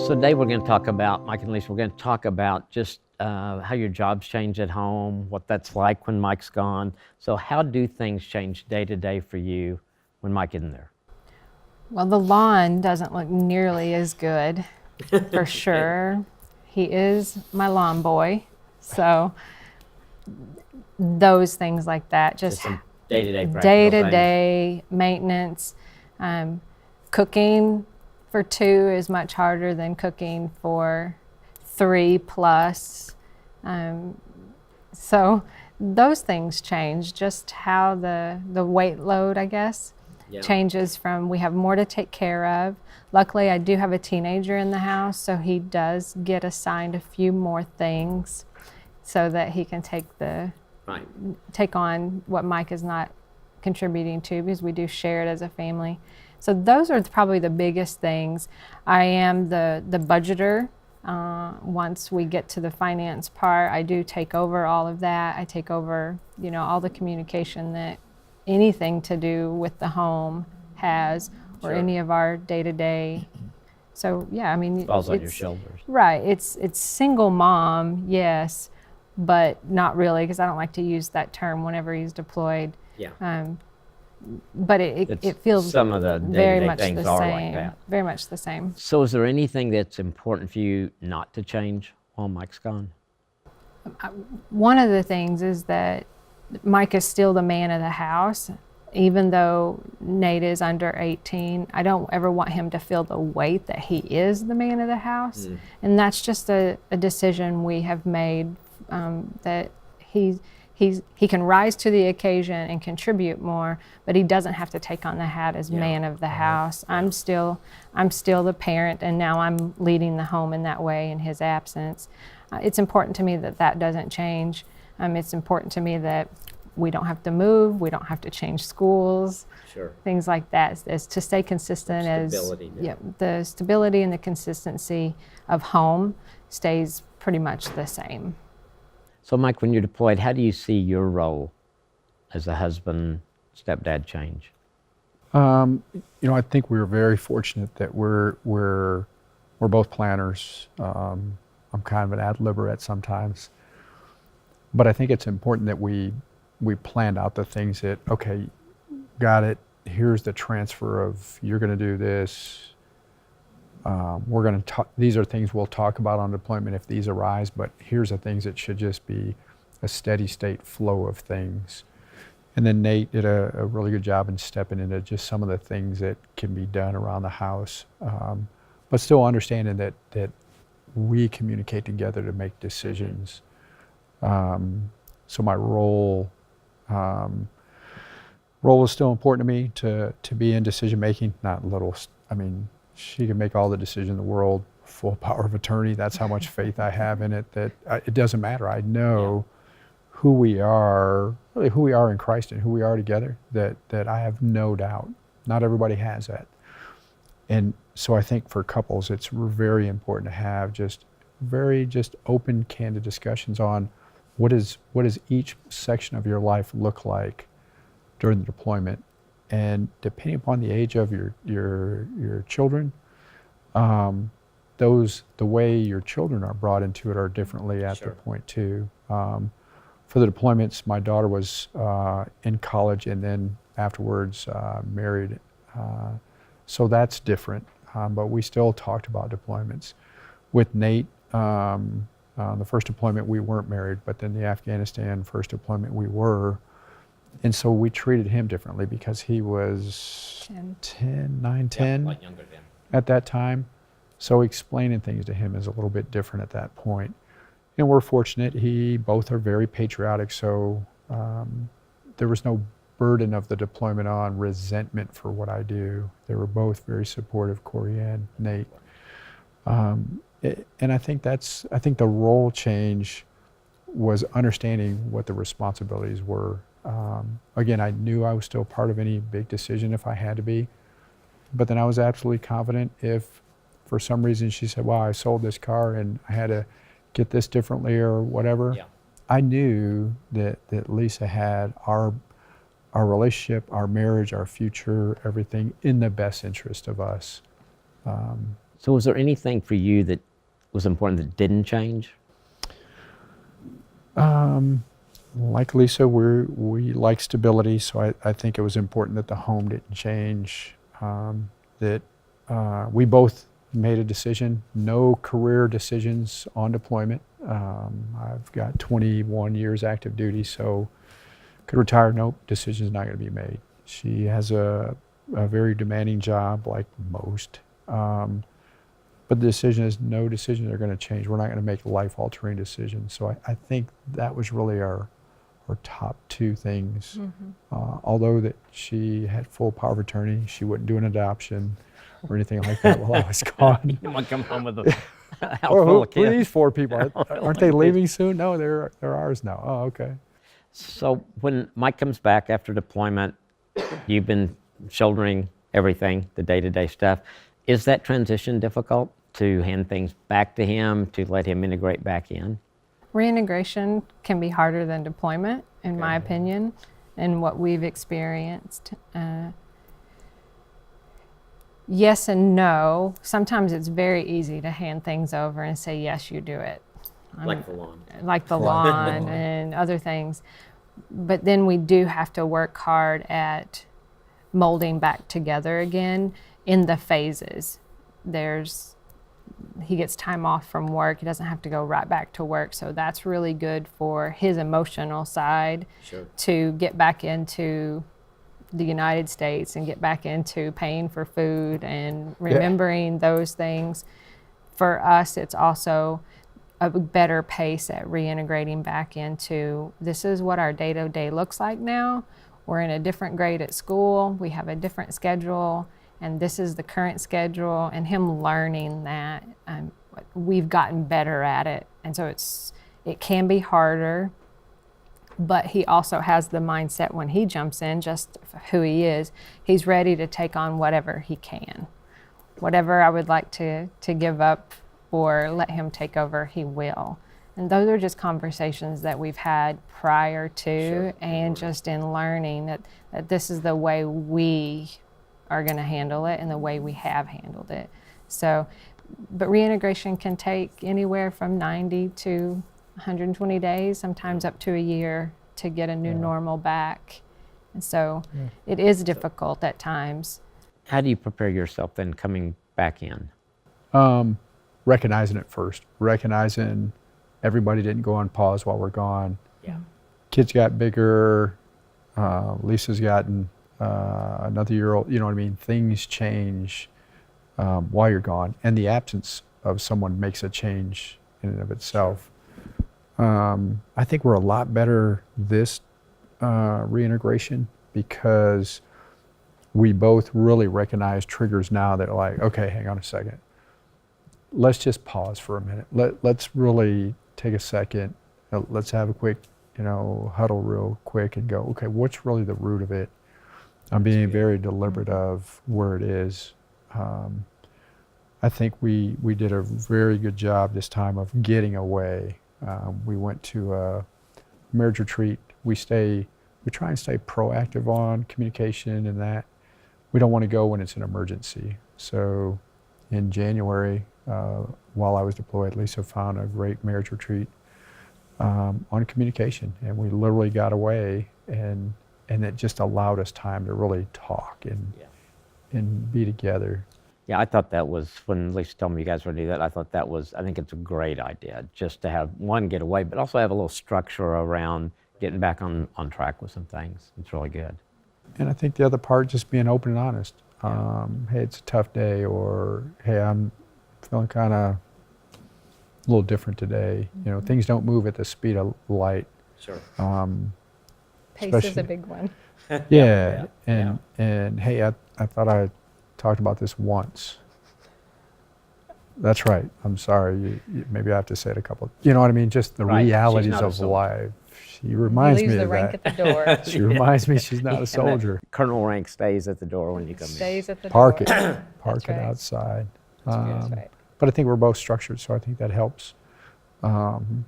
So today we're going to talk about, Mike and Lisa, we're going to talk about just how your jobs change at home, what that's like when Mike's gone. So how do things change day to day for you when Mike isn't there? Well, the lawn doesn't look nearly as good, for sure. He is my lawn boy, so those things like that, just Some day-to-day practical day things. to day maintenance. Cooking for two is much harder than cooking for three plus. So those things change, just how the weight load, I guess, Yeah. changes from we have more to take care of. Luckily, I do have a teenager in the house, so he does get assigned a few more things so that he can Right. take on what Mike is not contributing to, because we do share it as a family. So those are probably the biggest things. I am the budgeter. Once we get to the finance part, I do take over all of that. I take over, all the communication that anything to do with the home has, or Sure. any of our day-to-day. So yeah, I mean, Falls on your shoulders. right. It's single mom, yes, but not really, because I don't like to use that term whenever he's deployed. Yeah. But it feels some of the very day-to-day much things the are same. like that. Very much the same. So is there anything that's important for you not to change while Mike's gone? One of the things is that Mike is still the man of the house. Even though Nate is under 18, I don't ever want him to feel the weight that he is the man of the house. And that's just a decision we have made, that he can rise to the occasion and contribute more, but he doesn't have to take on the hat as man of the house. I'm still the parent, and now I'm leading the home in that way in his absence. It's important to me that that doesn't change. It's important to me that we don't have to move, we don't have to change schools, Sure. things like that, is to stay consistent. Stability, yeah. The stability and the consistency of home stays pretty much the same. So Mike, when you're deployed, how do you see your role as a husband, stepdad change? I think we're very fortunate that we're both planners. I'm kind of an ad libber at sometimes, but I think it's important that we planned out the things that, okay, got it. Here's the transfer of, you're going to do this. We're going to talk. These are things we'll talk about on deployment if these arise, but here's the things that should just be a steady state flow of things. And then Nate did a really good job in stepping into just some of the things that can be done around the house, but still understanding that we communicate together to make decisions. So my role is still important to me, to be in decision making, not little. I mean, she can make all the decisions in the world, full power of attorney. That's how much faith I have in it, that it doesn't matter. I know who we are, really who we are in Christ and who we are together, that I have no doubt. Not everybody has that. And so I think for couples, it's very important to have just open, candid discussions on what does each section of your life look like during the deployment. And depending upon the age of your children, the way your children are brought into it are differently at the point too. For the deployments, my daughter was in college and then afterwards married. So that's different, but we still talked about deployments. With Nate, the first deployment we weren't married, but then the Afghanistan first deployment we were. And so we treated him differently because he was 10, Like younger than. at that time. So explaining things to him is a little bit different at that point. And we're fortunate, both are very patriotic, so there was no burden of the deployment on resentment for what I do. They were both very supportive, Corey and Nate. And I think the role change was understanding what the responsibilities were. Again, I knew I was still part of any big decision if I had to be, but then I was absolutely confident if for some reason she said, well, I sold this car and I had to get this differently or whatever, I knew that Lisa had our relationship, our marriage, our future, everything in the best interest of us. So was there anything for you that was important that didn't change? Like Lisa, we like stability, so I think it was important that the home didn't change, that we both made a decision, no career decisions on deployment. I've got 21 years active duty, so could retire, nope, decision's not going to be made. She has a very demanding job like most, but the decision is no decisions are going to change. We're not going to make life-altering decisions. So I think that was really our top two things. Although that she had full power of attorney, she wouldn't do an adoption or anything like that while I was gone. You want to come home with a house Oh, full of who are kids? these 4 people? Aren't they leaving soon? No, they're ours now. Oh, okay. So when Mike comes back after deployment, you've been shouldering everything, the day-to-day stuff. Is that transition difficult to hand things back to him, to let him integrate back in? Reintegration can be harder than deployment, in my Okay. opinion, and what we've experienced. Yes and no. Sometimes it's very easy to hand things over and say, yes, you do it. Like the lawn. Like the Right. lawn and other things. But then we do have to work hard at molding back together again in the phases. He gets time off from work. He doesn't have to go right back to work. So that's really good for his emotional side Sure. to get back into the United States and get back into paying for food and remembering those things. For us, it's also a better pace at reintegrating back into this is what our day-to-day looks like now. We're in a different grade at school. We have a different schedule, and this is the current schedule. And him learning that, we've gotten better at it. And so it can be harder, but he also has the mindset when he jumps in, just who he is, he's ready to take on whatever he can. Whatever I would like to give up or let him take over, he will. And those are just conversations that we've had prior to, Sure. and just in learning that this is the way we are going to handle it and the way we have handled it. So, but reintegration can take anywhere from 90 to 120 days, sometimes up to a year to get a new normal back. And so it is difficult at times. How do you prepare yourself then coming back in? Recognizing it first, recognizing everybody didn't go on pause while we're gone. Yeah. Kids got bigger, Lisa's gotten another year old, you know what I mean? Things change while you're gone, and the absence of someone makes a change in and of itself. I think we're a lot better this reintegration because we both really recognize triggers now that are like, okay, hang on a second. Let's just pause for a minute. Let's really take a second. Let's have a quick, huddle real quick and go, okay, what's really the root of it? I'm being very deliberate of where it is. I think we did a very good job this time of getting away. We went to a marriage retreat. We try and stay proactive on communication and that. We don't want to go when it's an emergency. So in January, while I was deployed, Lisa found a great marriage retreat on communication, and we literally got away, and it just allowed us time to really talk and be together. Yeah, I thought that was, when Lisa told me you guys were going to do that, I think it's a great idea, just to have, one, get away, but also have a little structure around getting back on track with some things. It's really good. And I think the other part, just being open and honest. Hey, it's a tough day, or hey, I'm feeling kind of a little different today. Things don't move at the speed of light. Sure. Pace is a Especially- big one. Yeah. And hey, I thought I talked about this once. That's right. I'm sorry. Maybe I have to say it a couple. You know what I mean? Just the Right. She's realities not a of soldier. life. She reminds Leaves me the of rank that. at the door. She reminds me she's not a And that soldier. Colonel rank stays at the door when you come in. Stays at the Park door. it. Park it right. outside. That's right. But I think we're both structured, so I think that helps. And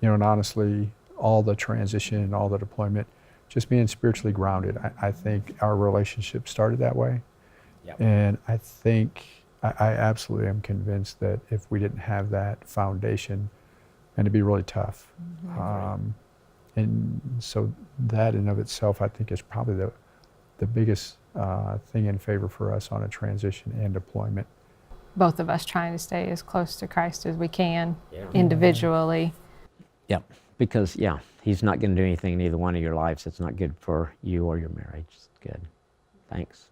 honestly, all the transition, all the deployment, just being spiritually grounded. I think our relationship started that way. Yep. And I think I absolutely am convinced that if we didn't have that foundation, and it'd be really tough. And so that in of itself, I think, is probably the biggest thing in favor for us on a transition and deployment. Both of us trying to stay as close to Christ as we can Yeah. individually. Yep. Because, yeah, he's not going to do anything in either one of your lives that's not good for you or your marriage. It's good. Thanks.